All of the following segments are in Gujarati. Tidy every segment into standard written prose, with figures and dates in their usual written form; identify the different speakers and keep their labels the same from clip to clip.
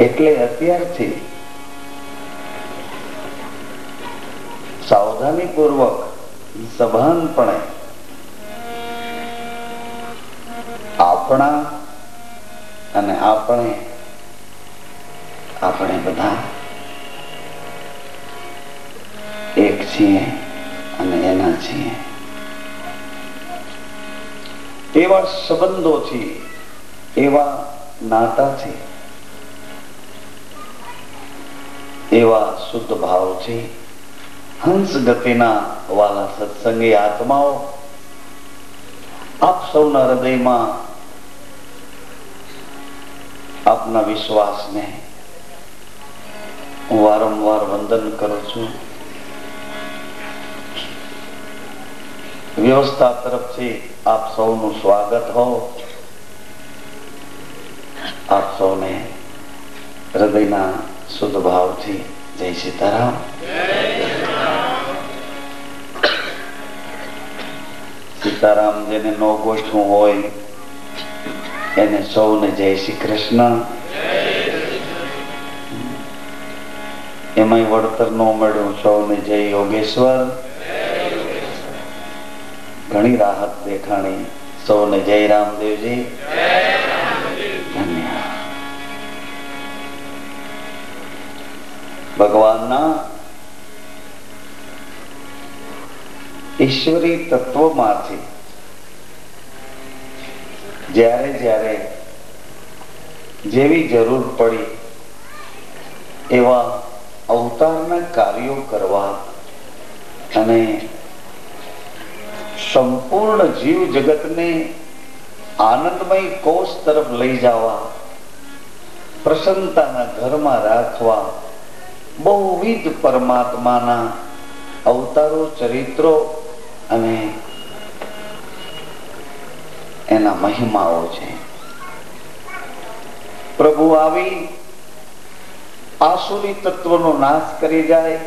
Speaker 1: એટલે અત્યારથી સાવધાની પૂર્વક સભાનપણે આપણા અને આપણે બધા એક છીએ અને એના છીએ એવા સંબંધોથી, એવા નાતાથી, એવા શુદ્ધ ભાવથી હંસ ગતિના વાલા સત્સંગી આત્માઓ આપ સૌના હૃદયમાં આપના વિશ્વાસને હું વારંવાર વંદન કરું છું. વ્યવસ્થા તરફથી આપ સૌનું સ્વાગત હો. આપ સૌને હૃદયના શુદ્ધ ભાવથી જય સીતારામ. સીતારામ જેને નો ગોઠવું હોય એને સૌને જય શ્રી કૃષ્ણ. એમાંય વળતર નો મળ્યું સૌને જય યોગેશ્વર. ઘણી રાહત દેખાણી સૌને જય રામદેવજી. ધન્યવાદ. ભગવાનના ઈશ્વરી તત્વમાંથી જ્યારે જ્યારે જેવી જરૂર પડી એવા અવતારના કાર્યો કરવા અને સંપૂર્ણ જીવ જગતને આનંદમય કોષ તરફ લઈ જવા, પ્રસન્નતાના ઘરમાં રાખવા બહુવિધ પરમાત્માના અવતારો, ચરિત્રો અને એના મહિમાઓ છે. પ્રભુ આવી આસુરી તત્વનો નાશ કરી જાય,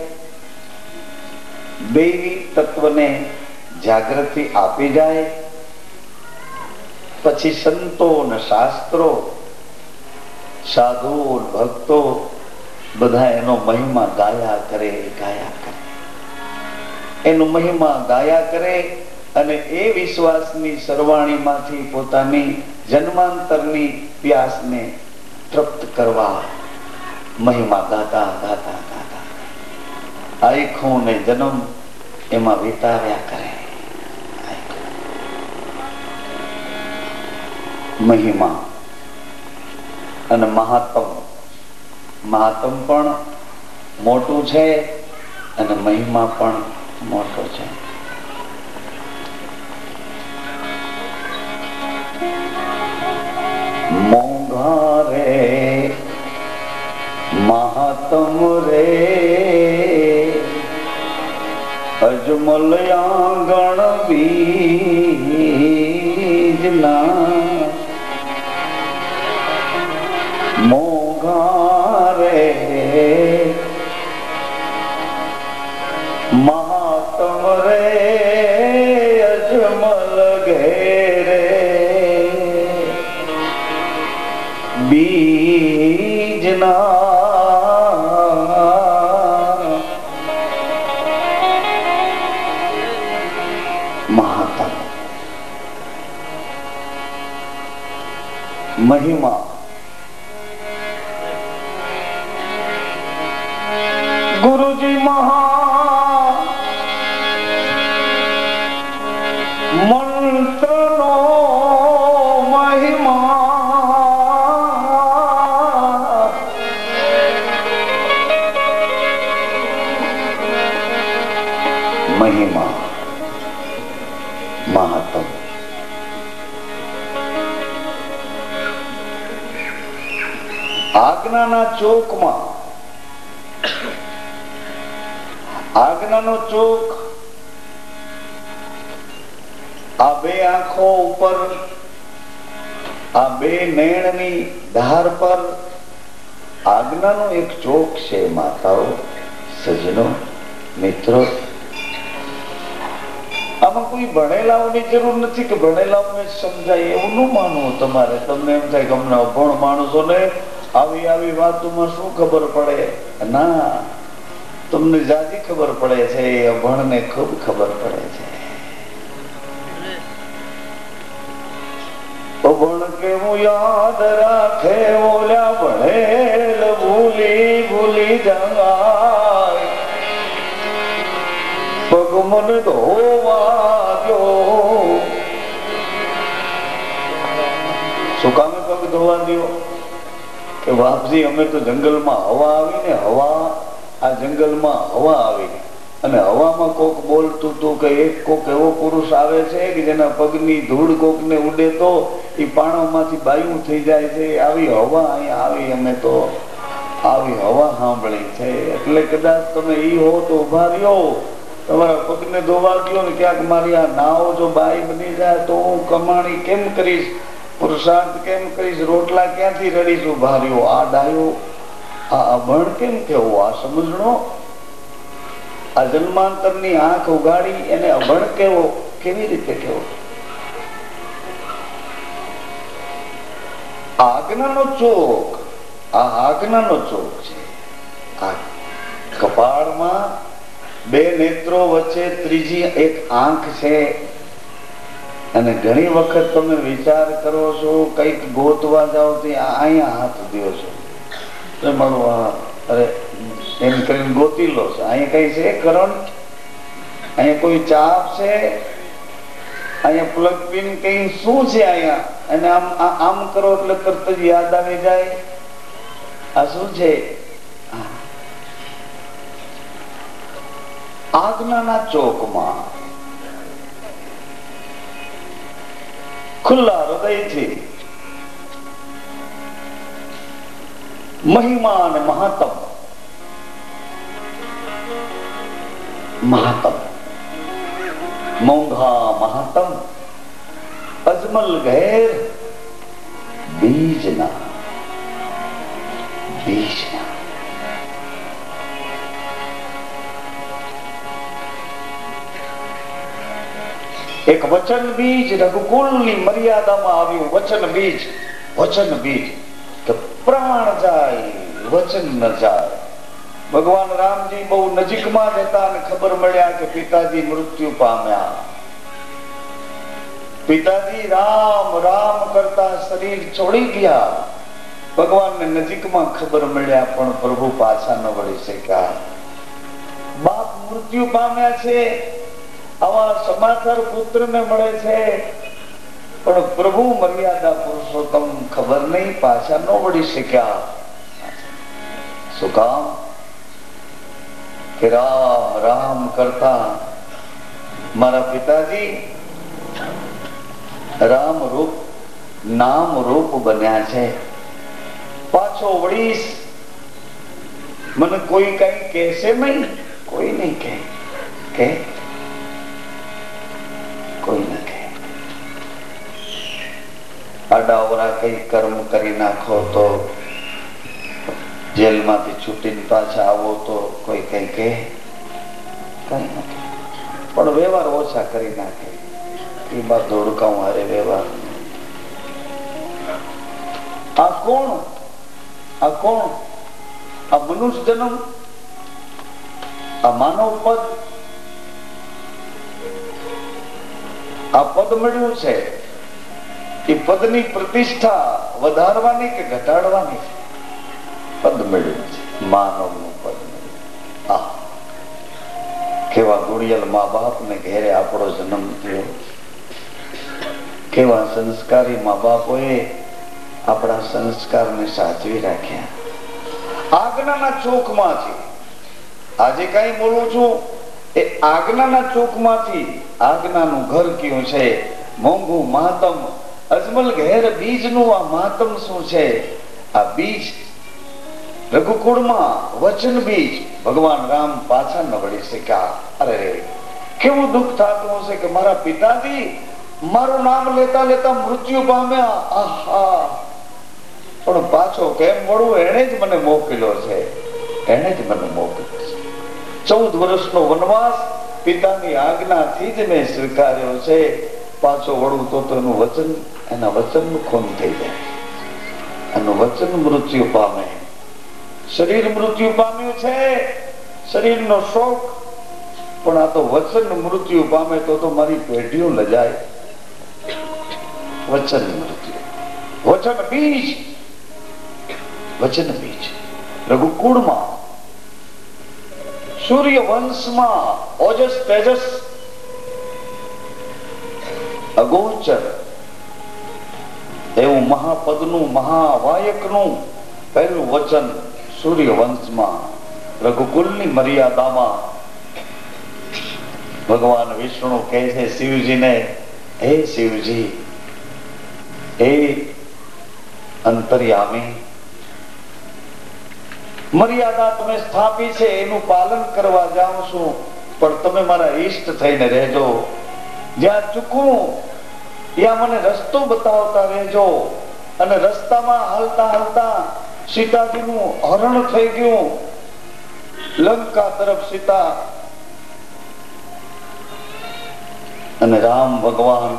Speaker 1: દૈવી તત્વને જાગૃતિ આપી જાય, પછી સંતો અને શાસ્ત્રો, સાધુઓ, ભક્તો બધા એનો મહિમા ગાયા કરે. એનો મહિમા ગાયા કરે અને એ વિશ્વાસની સરવાણીમાંથી પોતાની જન્માંતરની પ્યાસને તૃપ્ત કરવા મહિમા ગાતા ગાતા ગાતા આખો ને જન્મ એમાં વિતાવ્યા કરે. મહિમા અને મહાત્મ પણ મોટું છે અને મહિમા પણ મોટો છે. મોંઘા રે મહાત્મ રે અજમલ આંગણ બીજના. મોંઘા રે મહાત્મ રે અજમલ ઘેરે બીજના. મહાત્મ મહિમા ગુરુજી મહા મંત્રનો મહિમા. મહિમા મહત્વ આજ્ઞાના ચોકમાં, આજ્ઞાનો ચોક આ બે આંખો ઉપર, આ બે નયનની ધાર પર આજ્ઞાનો એક ચોક છે. માતાઓ, સજ્જનો, મિત્રો, આમાં કોઈ ભણેલાઓની જરૂર નથી કે ભણેલાઓને સમજાય એવું ન માનવું તમારે. તમને એમ થાય કે અમને અભણ માણસોને આવી આવી વાતોમાં શું ખબર પડે? ના, તમને જાજી ખબર પડે છે, અભણને ખૂબ ખબર પડે છે. અભણ કેવું યાદ રાખે, ઓલા ભણેલ ભૂલી ભૂલી જાય. પગ મન ધોવા દો. શું કામે પગ ધોવા દો? કે બાપજી અમે તો જંગલમાં હવા આવી ને, હવા આ જંગલમાં હવા આવી અને હવામાં કોક બોલતું હતું કે એક કોક એવો પુરુષ આવે છે કે જેના પગની ધૂળ કોકને ઉડે તો એ પાણામાંથી બાયું થઈ જાય છે. આવી હવા અહીંયા આવી, અમે તો આવી હવા સાંભળી છે. એટલે કદાચ તમે ઈ હો તો ઉભા રહ્યો, તમારા પગને ધોવા દો ને ક્યાંક મારી આ નાવ જો બાઈ બની જાય તો હું કમાણી કેમ કરીશ, પુરુષાર્થ કેમ કરીશ, રોટલા ક્યાંથી રડીશ? ઉભા રહ્યો. આ ડાયો, આ અભણ કેમ કેવું? આ સમજણો, આ જન્માંતરની આંખ ઉગાડી એને અભણ કેવો? કેવી રીતે કેવો? આજ્ઞાનો ચોક, આ આજ્ઞાનો ચોક છે. આ કપાળમાં બે નેત્રો વચ્ચે ત્રીજી એક આંખ છે. અને ઘણી વખત તમે વિચાર કરો છો, કઈક ગોતવા જાઓ તો અહીંયા હાથ દો છો, અરે એમ કરીને ગોતી લો છો. અહીંયા કઈ છે કરંટ, અહીંયા કોઈ ચાપ છે, અહીંયા પ્લગ પિન કઈ શું છે અહીંયા? અને આમ આમ કરો એટલે તરત જ યાદ આવી જાય. આ શું છે? આજ્ઞાના ચોકમાં ખુલ્લા હૃદયથી મહિમા અને મહાત્મ મોંઘા મહાત્મ અજમલ ઘેર બીજના એક વચન બીજ રઘુકુળની મર્યાદામાં આવ્યું. વચન બીજ કે પ્રાણ જાય વચન ન જાય. ભગવાન રામજી બહુ નજીકમાં જતા અને ખબર મળ્યા કે પિતાજી મૃત્યુ પામ્યા. પિતાજી રામ રામ કરતા શરીર છોડી ગયા. ભગવાનને નજીકમાં ખબર મળ્યા પણ પ્રભુ પાછા ન વળી શક્યા. બાપ મૃત્યુ પામ્યા છે આવા સમાચાર પુત્રને મળે છે, પણ પ્રભુ મર્યાદા પુરુષોત્તમ ખબર નહીં, પાછા ન વળી શક્યા. શું કામ? કે રામ રામ કરતા મારા પિતાજી રામ રૂપ નામ રૂપ બન્યા છે. પાછો વળીશ, મને કોઈ કઈ કહેશે નહીં? કોઈ નહીં કે કોઈ ન કહે. આડાવરા કઈ કર્મ કરી નાખો તો, જેલમાંથી છૂટીને પાછા આવો તો કોઈ કઈ કહે? કઈ ન કહે. પણ વ્યવહાર ઓછા કરી નાખે. એ બાદ ધોળકાઉં હારે વ્યવહાર. આ કોણ? આ મનુષ્ય જન્મ, આ માનવ પદ, આ પદ મળ્યું છે. એ પદની પ્રતિષ્ઠા વધારવાની કે ઘટાડવાની? પદ મળ્યું છે, માનવનું પદ મળ્યું. કેવા ગુડિયલ મા બાપ ને ઘેરે આપણો જન્મ થયો. કેવા સંસ્કારી મા બાપોએ આપણા સંસ્કારને સાચવી રાખ્યા. આજ્ઞાના ચોકમાંથી આજે કઈ બોલું છું એ આજ્ઞાના ચોકમાંથી. આજ્ઞાનું ઘર કયું છે? મોંઘું મહાત્મ અજમલ ઘેર બીજનું આ મહાત્મ શું છે? આ બીજ રઘુકુળમાં વચન બીજ. ભગવાન રામ પાછા ન વળી શક્યા. અરે કેવું દુઃખ થતું હશે કે મારા પિતાજી મારું નામ લેતા લેતા મૃત્યુ પામ્યા. આહા, પણ પાછો કેમ વળું? એને જ મને મોકલ્યો છે. 14 વર્ષનો વનવાસ પિતાની આજ્ઞાથી જ મેં સ્વીકાર્યો છે. પાછો વળું તો એનું વચન, એના વચનનું ખૂન થઈ જાય. અને વચન મૃત્યુ પામે. શરીર મૃત્યુ પામ્યું છે, શરીરનો શોખ, પણ આ તો વચન મૃત્યુ પામે તો મારી પેઢીઓ લજાય. વચન મૃત્યુ, વચન બીજ, વચન બીજ. રઘુકુળમાં, સૂર્ય વંશમાં ઓજસ તેજસ અગોચર એવું મહાપદનું, મહાવાયકનું પહેલું વચન સૂર્યવંશમાં, રઘુકુલની મર્યાદામાં ભગવાન વિષ્ણુ કહે છે શિવજીને, હે શિવજી, હે અંતર્યામી, મર્યાદા તમે સ્થાપી છે એનું પાલન કરવા જાઉં છું, પણ તમે મારા ઈષ્ટ થઈને રહેજો. જ્યાં ચૂકવું ત્યાં મને રસ્તો બતાવતા રહેજો. અને રસ્તામાં હાલતા હાલતા સીતાજીનું હરણ થઈ ગયું. લંકા તરફ સીતા અને રામ ભગવાન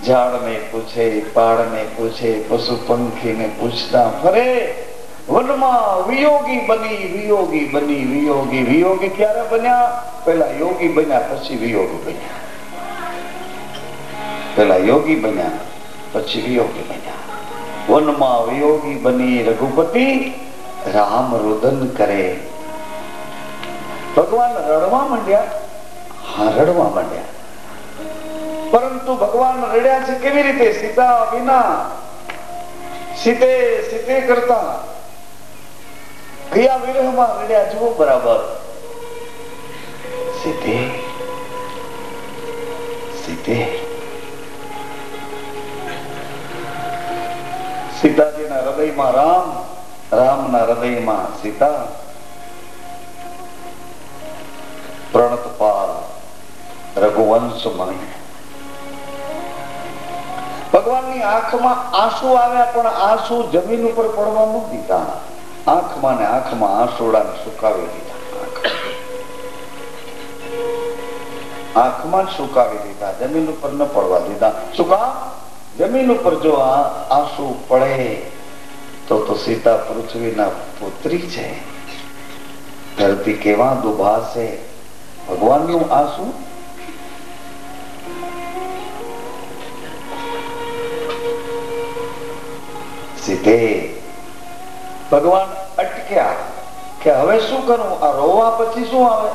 Speaker 1: ઝાડને પૂછે, પાડને પૂછે, પશુ પંખીને પૂછતા ફરે. વનમાં વિયોગી બની, વિયોગી બની, વિયોગી. વિયોગી ક્યારે બન્યા? પેલા યોગી બન્યા, પછી વિયોગી બન્યા. પેલા યોગી બન્યા, પછી વિયોગી બન્યા. વનમાં વિયોગી બની રઘુપતિ રામ રુદન કરે. ભગવાન રડવા માંડ્યા. હા, રડવા માંડ્યા. પરંતુ ભગવાન રડ્યા છે કેવી રીતે? સીતા વિના, સીતે સીતે કરતા કયા વિરહમાં રડ્યા જુઓ બરાબર. સીતે સીતે. સીતાજીના હૃદયમાં રામ, રામના હૃદયમાં સીતા. પ્રણતપાલ રઘુવંશ મણી. ભગવાનની આંખમાં આંસુ આવ્યા, પણ આંસુ જમીન ઉપર પડવા ન દીધા. આંખમાં ને આંખમાં આંસુડાને સુકાવી દીધા. આંખમાં સુકાવી દીધા, જમીન ઉપર ન પડવા દીધા. શું કામ? જમીન ઉપર જો આંસુ પડે તો સીતા પૃથ્વીના પુત્રી છે. ધરતી કેવા દુભાશે. ભગવાનનું આંસુ સીધે. ભગવાન અટક્યા કે હવે શું કરવું? આ રોવા પછી શું આવે?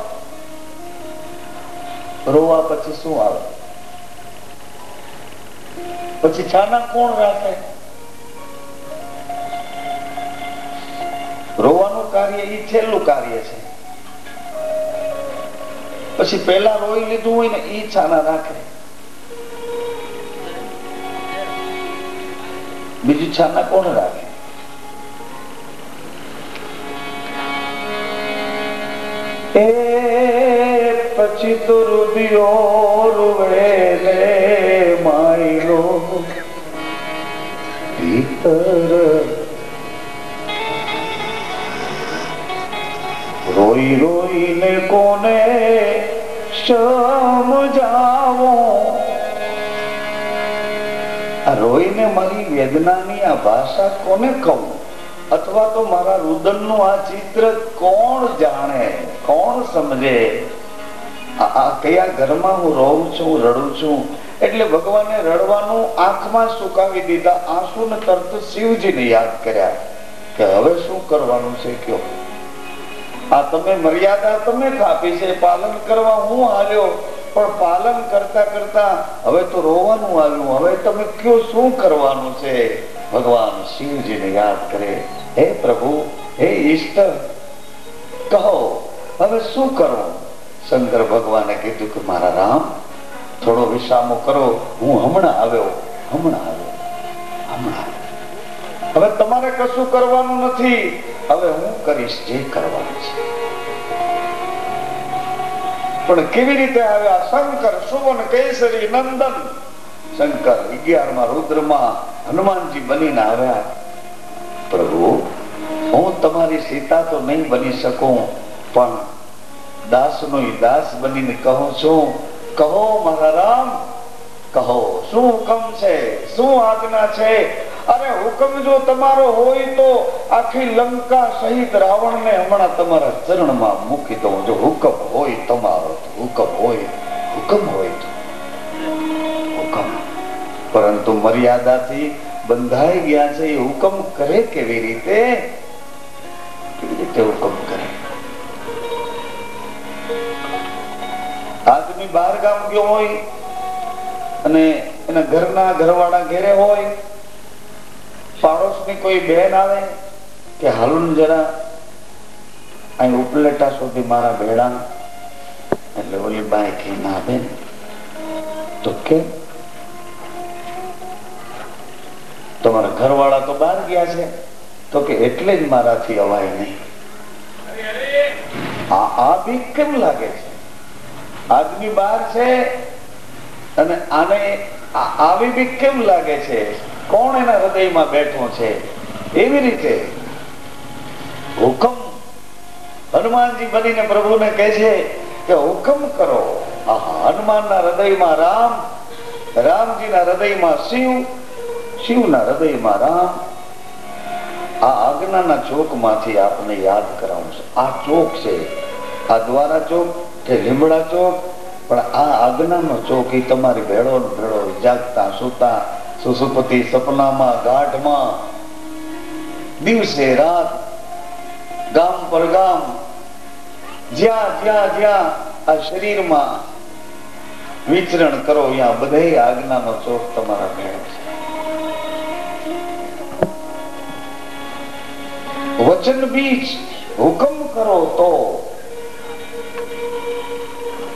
Speaker 1: રોવા પછી શું આવે? પછી છાના કોણ રાખે? રોવાનું કાર્ય એ છેલ્લું કાર્ય છે. પછી પેલા રોઈ લીધું હોય ને એ છાના રાખે. બીજું છાના કોણ રાખે? એ પછી તો રુદિયો રૂવે રે માયલો ભીતર. રોઈ રોઈને કોને સમજાવો? આ રોઈને મારી વેદનાની આ ભાષા કોને કહું? અથવા તો મારા રુદનનું આ ચિત્ર કોણ જાણે, કોણ સમજે? આ કયા ઘરમાં હું રહું છું, રડું છું? એટલે ભગવાને રડવાનું આંખમાં સુકાવી દીધા. આંસુને તરત શિવજીને યાદ કર્યા કે હવે શું કરવાનું છે કયો? આ તમે મર્યાદા તમે થાપી છે, પાલન કરવા હું હાલ્યો, પણ પાલન કરતા કરતા હવે તો રોવાનું આવ્યું. હવે તમે કયો શું કરવાનું છે? ભગવાન શિવજીને યાદ કરે. હે પ્રભુ, હે ઈષ્ટ, કહો હવે શું કરવું? શંકર ભગવાને કીધું કે મારા રામ, થોડો વિશ્રામો કરો. હું હમણાં આવ્યો, હમણાં આવ્યો, હમણાં આવ્યો. હવે તમારે કશું કરવાનું નથી. હવે હું કરીશ જે કરવાનું છે. પણ કેવી રીતે આવ્યા? શંકર સુવન કેસરી નંદન. શંકર 11માં રુદ્રમાં હનુમાનજી બનીને આવ્યા. પ્રભુ, હું તમારી સીતા તો નહીં બની શકું, પણ દાસનો દાસ બનીને કહું છું. કહો મારા રામ, કહો શું હુકમ છે, શું આજ્ઞા છે? અરે હુકમ જો તમારો હોય તો આખી લંકા સહિત રાવણને હમણાં તમારા ચરણમાં મૂકી દઉં. જો હુકમ હોય તમારો, હુકમ હોય તો હુકમ. પરંતુ મર્યાદાથી બંધાઈ ગયા છે. એ હુકમ કરે કેવી રીતે હુકમ કરે? આદમી બહાર ગામ ગયો હોય અને એના ઘરના ઘરવાળા ઘેરે હોય, પાડોશની કોઈ બહેન આવે કે હાલુન જરા અહીં ઉપલેટા સુધી મારા ભેળા, એટલે ઓલી બાઈ કે ના બેન, તો કેમ? તમારા ઘરવાળા તો બહાર ગયા છે. તો કે એટલે જ મારાથી અવાય નહીં. આ બીક કેમ લાગે છે? આદમી બહાર છે અને આને આવી બીક કેમ લાગે છે? કોણ એના હૃદયમાં બેઠો છે? એવી રીતે હુકમ હનુમાનજી બનીને પ્રભુને કહે છે કે હુકમ કરો. હનુમાનના હૃદયમાં રામ, રામજીના હૃદયમાં શિવ, શિવના હૃદયમાં રામ. આ આજ્ઞાના ચોકમાંથી આપને યાદ કરાવું છું. આ ચોક છે, આ દ્વારા ચોક કે લીમડા ચોક, પણ આ આજ્ઞાનો ચોક એ તમારી ભેળો ભેળો જાગતા સુતા સુસુપતિ સપનામાં ગાઢમાં દિવસે રાત ગામ પર ગામ જ્યાં જ્યાં જ્યાં આ શરીરમાં વિચરણ કરો ત્યાં બધે આજ્ઞાનો ચોક તમારા ભેળો છે. વચન બીજ હુકમ કરો તો.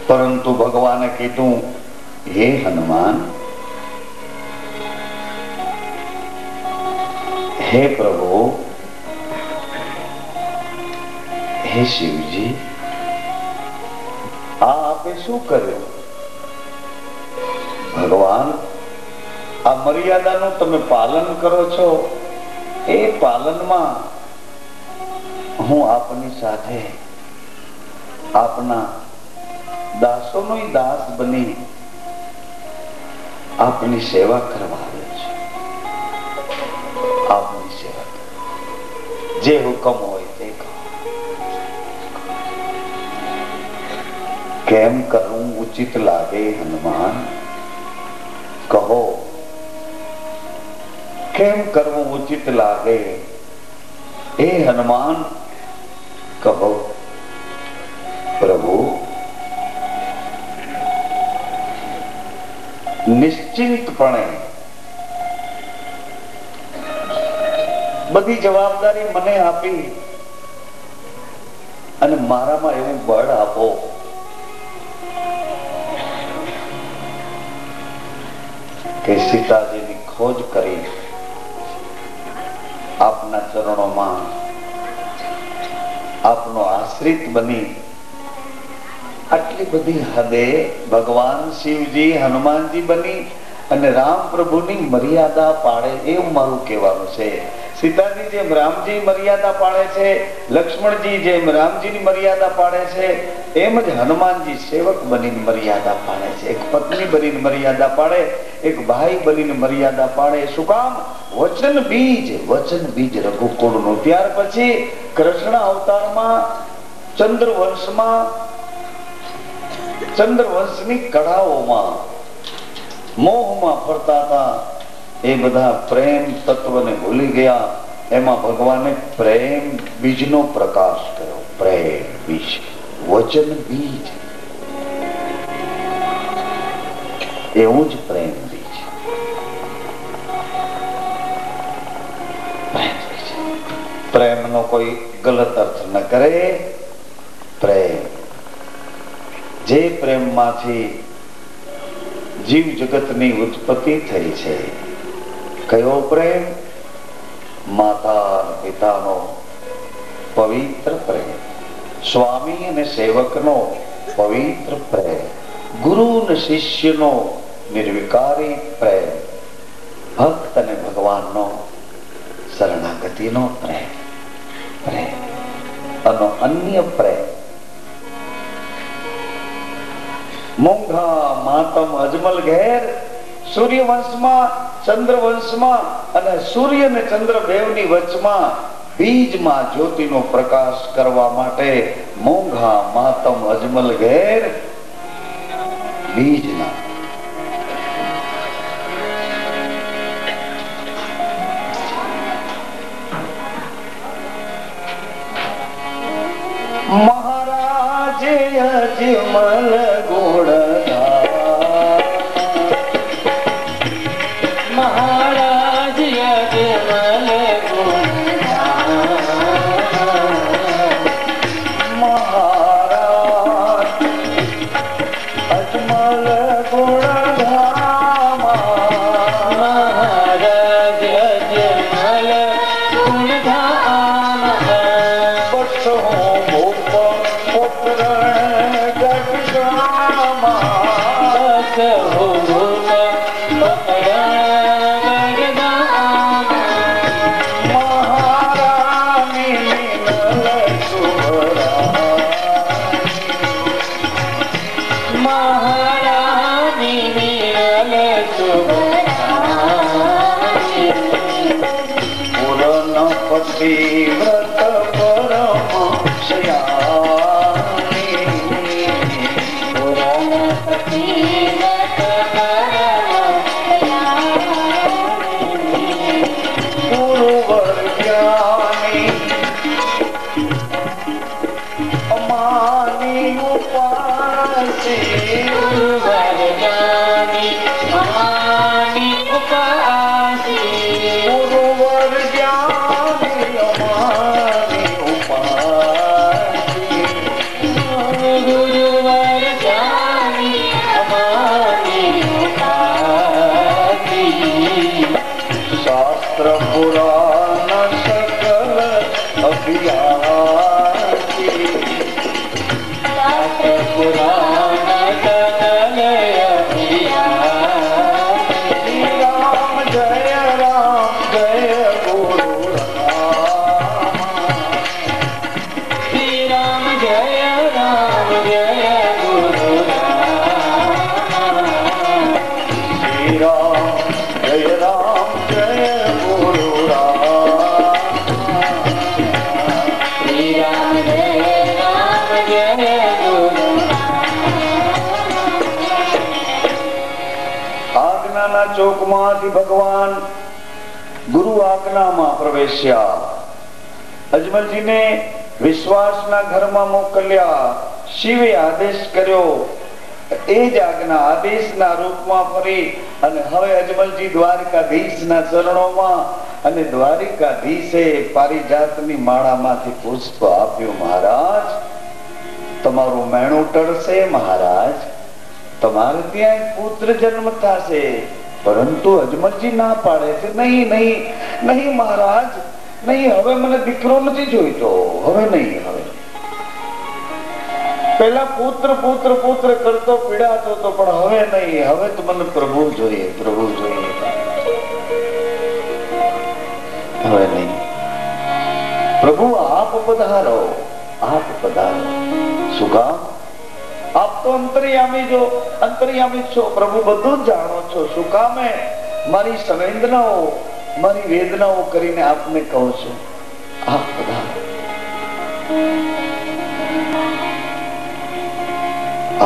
Speaker 1: પરંતુ ભગવાને કીધું, હે હનુમાન, હે પ્રભુ, હે શિવજી, આ આપે શું કર્યું? ભગવાન, આ મર્યાદાનું તમે પાલન કરો છો. એ પાલનમાં હું આપની સાથે આપના દાસોનો દાસ બની આપની સેવા કરવા આવ્યો છું. આપની સેવા જે હુકમ હોય તે કહો. કેમ કરવું ઉચિત લાગે હનુમાન? કહો, કેમ કરવું ઉચિત લાગે? એ હનુમાન કહો. પ્રભુ, નિશ્ચિંતપણે બધી જવાબદારી મને આપી અને મારામાં એવું બળ આપો કે સીતાજીની ખોજ કરી આપના ચરણોમાં આપનો આશ્રિત બની આટલી બધી હદે ભગવાન શિવજી હનુમાનજી બની અને રામ પ્રભુની મર્યાદા પાડે, એવું મારું કહેવાનું છે. સીતાજી જેમ રામજી મર્યાદા પાડે છે, લક્ષ્મણજી જેમ રામજીની મર્યાદા પાડે છે, એમ જ હનુમાનજી સેવક બનીને મર્યાદા પાડે છે. એક પત્ની બનીને મર્યાદા પાડે, એક ભાઈ બનીને મર્યાદા પાડે. શું કામ? વચન બીજ રઘુકુળનું. ત્યાર પછી કૃષ્ણ અવતારમાં ચંદ્રવંશની કળાઓમાં મોહમાં ફરતા હતા. એ બધા પ્રેમ તત્વને ભૂલી ગયા. એમાં ભગવાને પ્રેમ બીજનો પ્રકાશ કર્યો. પ્રેમ બીજ, વચન બીજ, એવું જ પ્રેમ બીજ. પ્રેમનો કોઈ ગલત અર્થ ન કરે. પ્રેમ, જે પ્રેમમાંથી જીવ જગતની ઉત્પત્તિ થઈ છે. કયો પ્રેમ? માતા પિતાનો પવિત્ર પ્રેમ, સ્વામી અને સેવકનો પવિત્ર પ્રેમ, ગુરુ અને શિષ્યનો નિર્વિકારી પ્રેમ, ભક્ત અને ભગવાનનો શરણાગતિનો પ્રેમ. અને અન્ય પ્રેમ મોંઘા માતમ અજમલ ઘેર સૂર્યવંશમાં, ચંદ્રવંશમાં અને સૂર્ય અને ચંદ્ર બેવની વચમાં બીજમાં જ્યોતિનો પ્રકાશ કરવા માટે મોંઘા માતમ અજમલ ઘેર બીજના મહારાજ અજમલ ગુણગાન,
Speaker 2: મહારાજ અજમલ ગુણગાન,
Speaker 1: મહારાજ અજમલ ગુણગાન,
Speaker 2: મહારાજ અજમલ ગુણગાન,
Speaker 1: બસો ગોપ પોકરણ ગગડામાં,
Speaker 2: બસ હો ગોપ પકડણ ગગડામાં,
Speaker 1: મહારાણી નલ સુવરાણી,
Speaker 2: મહારાણી નિરલ સુવરાણી,
Speaker 1: પૂરન પતિ વ્રત પરમ શયાની,
Speaker 2: પુરનપતિ વ્રત પરમ
Speaker 1: ગુરુવર જ્ઞાની, અમાની ઉપાસી,
Speaker 2: ગુરુવર જ્ઞાની અમાની ઉપાસી,
Speaker 1: ગુરુવર જ્ઞાની અમાની ઉપાસી,
Speaker 2: ગુરુવર જ્ઞાની અમાની ઉપાસી,
Speaker 1: શાસ્ત્ર પુરાણ સકલ અભિયાસી,
Speaker 2: શાસ્ત્ર પુરાણ સકલ અભિયાસી,
Speaker 1: શ્રી રામ જય ગુરુ રામ,
Speaker 2: શ્રી રામ જય ગુરુ રામ,
Speaker 1: શ્રી રામ જય ગુરુ રામ,
Speaker 2: શ્રી રામ જય ગુરુ
Speaker 1: આજ્ઞાના ચોકમાંથી ભગવાન ગુરુ આજ્ઞામાં પ્રવેશ્યા. અજમલજીને વિશ્વાસના ઘરમાં મોકલ્યા. શિવે આદેશ કર્યો. એ જ આજ્ઞા આદેશના રૂપમાં ફરી અને હવે અજમલજી દ્વારિકાધીશના ચરણોમાં અને દ્વારિકાધીશે પારિજાતની માળામાંથી પુષ્પ આપ્યું. મહારાજ, તમારું મેણું ટળશે. મહારાજ, તમારે ત્યાં એક પુત્ર જન્મ થશે. પરંતુ અજમલજી ના પાડે છે, નહીં નહીં નહીં મહારાજ, નહીં, હવે મને દીકરો નથી જોઈતો, હવે નહીં. હવે પેલા પુત્ર પુત્ર પુત્ર કરતો પીડાતો હતો, પણ હવે નહીં, હવે તો મને પ્રભુ જોઈએ, પ્રભુ જોઈએ, હવે નહીં. પ્રભુ આપ પધારો, આપ પધારો. શું કામ? આપ તો અંતર્યામી છો, પ્રભુ બધું જ જાણો છો. શું કામે મારી સંવેદનાઓ, મારી વેદનાઓ કરીને આપને કહું છું, આપ પધારો,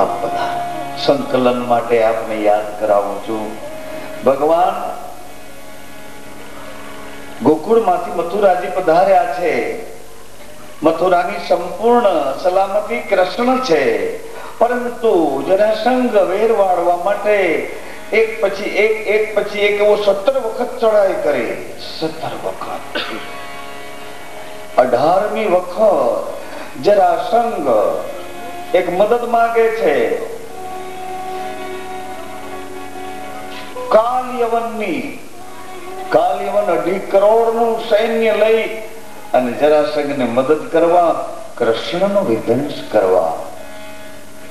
Speaker 1: આપ પધારો. સંકલન માટે આપને યાદ કરાવું છું. ભગવાન ગોકુળમાંથી મથુરાજી પધાર્યા છે. મથુરાની સંપૂર્ણ સલામતી કૃષ્ણ છે, પરંતુ જરાસંઘ વેર વાળવા માટે એક પછી એક એવો 17 વખત ચડાઈ કરી. 17 વખત. 18મી વખત જરાસંઘ એક મદદ માંગે છે. કાલયવન 2.5 કરોડ નું સૈન્ય લઈ અને જરાસંઘને મદદ કરવા, કૃષ્ણનો વિધ્વંસ કરવા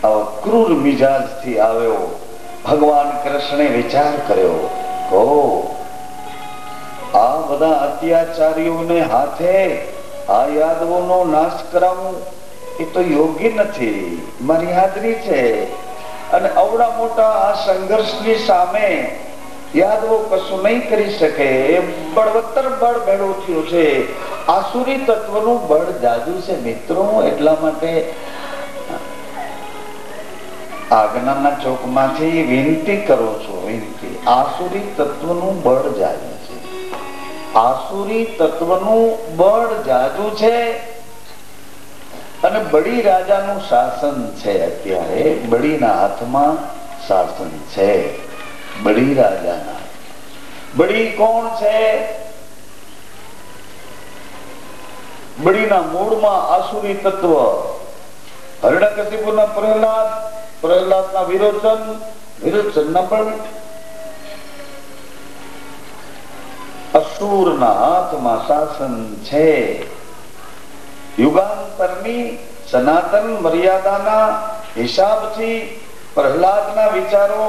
Speaker 1: આવા ક્રૂર મિજાજ થી આવ્યો. ભગવાન કૃષ્ણે વિચાર કર્યો, આ બધા અત્યાચારીઓને હાથે આ યાદવોનો નાશ કરાવવું એ તો યોગ્ય નથી. મારી હાજરી છે અને અવડા મોટા આ સંઘર્ષની સામે યાદવો કશું નહીં કરી શકે. એ બળવત્તર બળ ભેળું થયું છે. આસુરી તત્વનું બળ જાજુ છે મિત્રો. એટલા માટે આજ્ઞાના ચોકમાંથી વિનંતી કરો છો. વિનંતી, આસુરી તત્વનું બળ જાજુ છે. આસુરી તત્વનું બળ જાજુ છે અને બળી રાજાનું શાસન છે. અત્યારે બળીના હાથમાં શાસન છે. બળી રાજાના. બળી કોણ છે? બળીના મૂળમાં આસુરી તત્વ. હરણકશિપુના પ્રહલાદ, પ્રહલાદના વિરોચન, વિરોચનના બળ. અસુરના હાથમાં શાસન છે. યુગાંતરની સનાતન મર્યાદાના હિસાબથી પ્રહલાદના વિચારો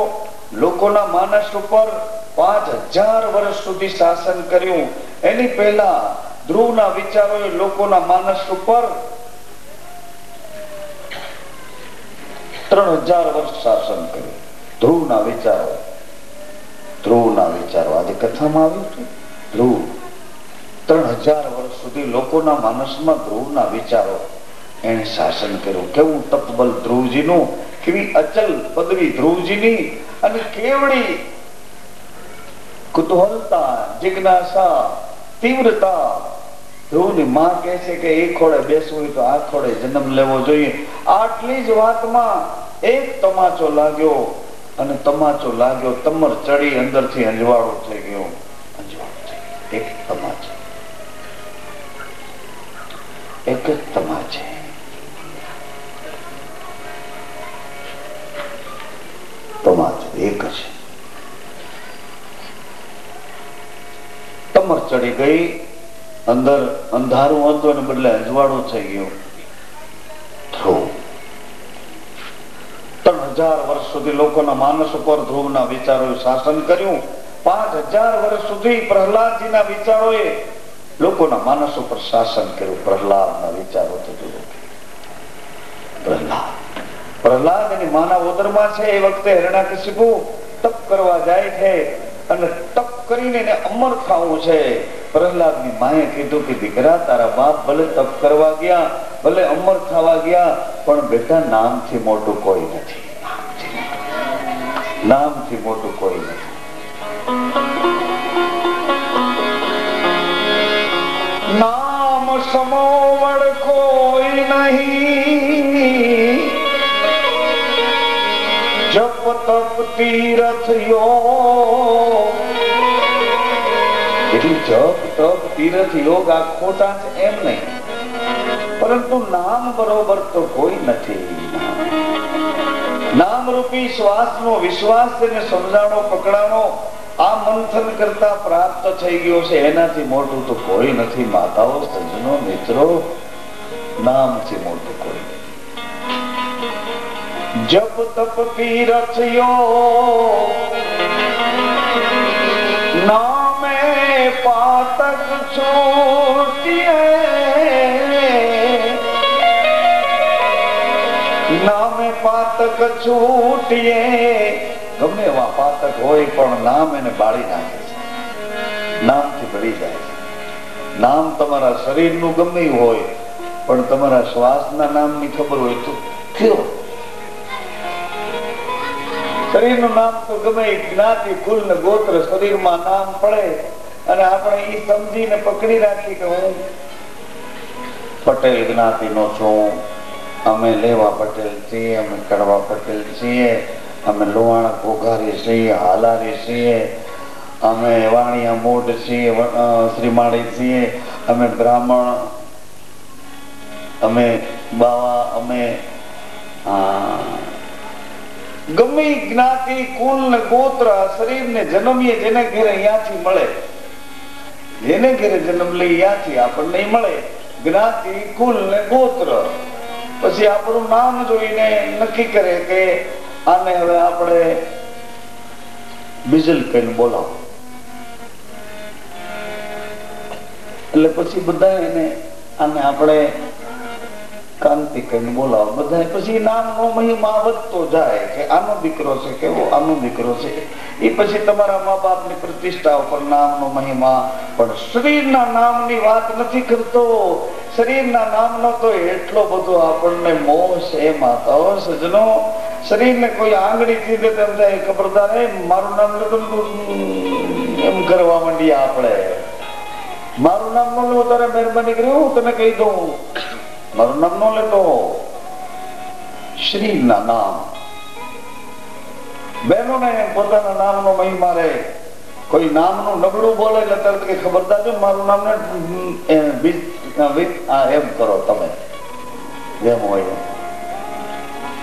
Speaker 1: લોકોના માનસ ઉપર 5000 વર્ષ સુધી શાસન કર્યું. એની પહેલા ધ્રુવના વિચારોએ લોકોના માનસ ઉપર 3000 વર્ષ શાસન કર્યું. ધ્રુવના વિચારો, ધ્રુવના વિચારો આજે કથામાં આવ્યું છે. ધ્રુવ 3000 વર્ષ સુધી લોકોના માનસમાં ધ્રુવના વિચારો એને શાસન કર્યું. કેવું તપબલ ધ્રુવજીનું, કેવી અચલ પદવી ધ્રુવજીની, અને કેવડી કુતૂહલતા, જિજ્ઞાસા, તીવ્રતા. ધ્રુવની માં કહે છે કે એ ખોળે બેસવું હોય તો આ ખોળે જન્મ લેવો જોઈએ. આટલી જ વાતમાં એક તમાચો લાગ્યો, અને તમાચો લાગ્યો તમર ચડી અંદરથી અંજવાળો થઈ ગયો. એક તમાચો, એક જ તમાચે તમાચો એક છે. તમર ચડી ગઈ, અંદર અંધારું હતું અને બદલે અંજવાળું થઈ ગયું. ધ્રુવ 3000 વર્ષ સુધી લોકોના માનસ ઉપર ધ્રુવના વિચારોએ શાસન કર્યું. 5000 વર્ષ સુધી પ્રહલાદજીના વિચારોએ લોકોના માનસ ઉપર શાસન કર્યું. પ્રહલાદના વિચારો તો જુઓ. પ્રહલાદ એની માના ઉદરમાં છે. એ વખતે હિરણ્યકશિપુ તપ કરવા જાય છે અને તપ કરીને એને અમર થવું છે. પ્રહલાદની માએ કીધું કે દીકરા, તારા બાપ ભલે તપ કરવા ગયા, ભલે અમર થવા ગયા, પણ બેટા નામથી મોટું કોઈ નથી. નામથી મોટું કોઈ નથી. નામ સમો વડ કોઈ નહીં, જપ તપ તીરથ યોગ. એટલે જપ તપ તીરથ યોગ આ ખોટા છે એમ નહીં, પરંતુ નામ બરોબર તો કોઈ નથી. નામ રૂપી શ્વાસનો વિશ્વાસ તેને સમજાણો, પકડાણો, આ મંથન કરતા પ્રાપ્ત થઈ ગયો છે. એનાથી મોટું તો કોઈ નથી. માતાઓ, સજ્જનો, મિત્રો, નામથી મોટું કોઈ નથી. જપ તપ તીરથ યોગ, નામે પાતક છૂટીએ, નામે પાતક છૂટીએ. ગમે એવા પાતક હોય પણ નામ એને બાળી નાખે છે. નામથી બળી જાય છે. નામ તમારા શરીરનું ગમે હોય, પણ તમારા શ્વાસના નામની ખબર હોય તો કયો. શરીરનું નામ તો ગમે જ્ઞાતિ, કુલ ને ગોત્ર શરીરમાં નામ પડે અને આપણે એ સમજીને પકડી રાખી કે હું પટેલ જ્ઞાતિનો છું, અમે લેવા પટેલ છીએ, અમે કડવા પટેલ છીએ, અમે લોહાણા ઘોઘારી છીએ, હાલારી છીએ, અમે વાણિયા મોઢ છીએ, શ્રીમાળી છીએ, અમે બ્રાહ્મણ, અમે બાવા, અમે ગમે જ્ઞાતિ, કુલ ને ગોત્ર શરીરને જન્મીએ જેને ઘેરે અહીંયાથી મળે, જેને ઘેરે જન્મ લઈ અહીંયાથી આપણને મળે. જ્ઞાતિ, કુલ ને ગોત્ર. પછી આપણું નામ જોઈને નક્કી કરે કે આને હવે આપણે બીજલ કહીને બોલાવો. એટલે પછી બધા એને આને આપણે કાંતિ કઈ બોલાવો બધા, પછી નામનો મહિમા વધતો જાય કે આનો દીકરો છે, કેવો આનો દીકરો છે. એ પછી તમારા મા બાપની પ્રતિષ્ઠા ઉપર નામનો મહિમા. પણ શરીરના નામની વાત નથી કરતો. શરીરના નામનો તો એટલો બધો આપણને મોહ છે માતાઓ સજનો. શરીરને કોઈ આંગળી દીધે તેમ થાય ખબરદાર મારું નામ એમ કરવા માંડીએ આપણે. મારું નામ ન લો તારે મહેરબાની કરી હું તને કહી દઉં, મારું નામ ન લેતો. શ્રીના નામ બહેનોને પોતાના નામનો મહિમા રહે. કોઈ નામનું નબળું બોલે એટલે તરત કે ખબરદાર છે મારું નામ ને એમ કરો તમે જેમ હોય.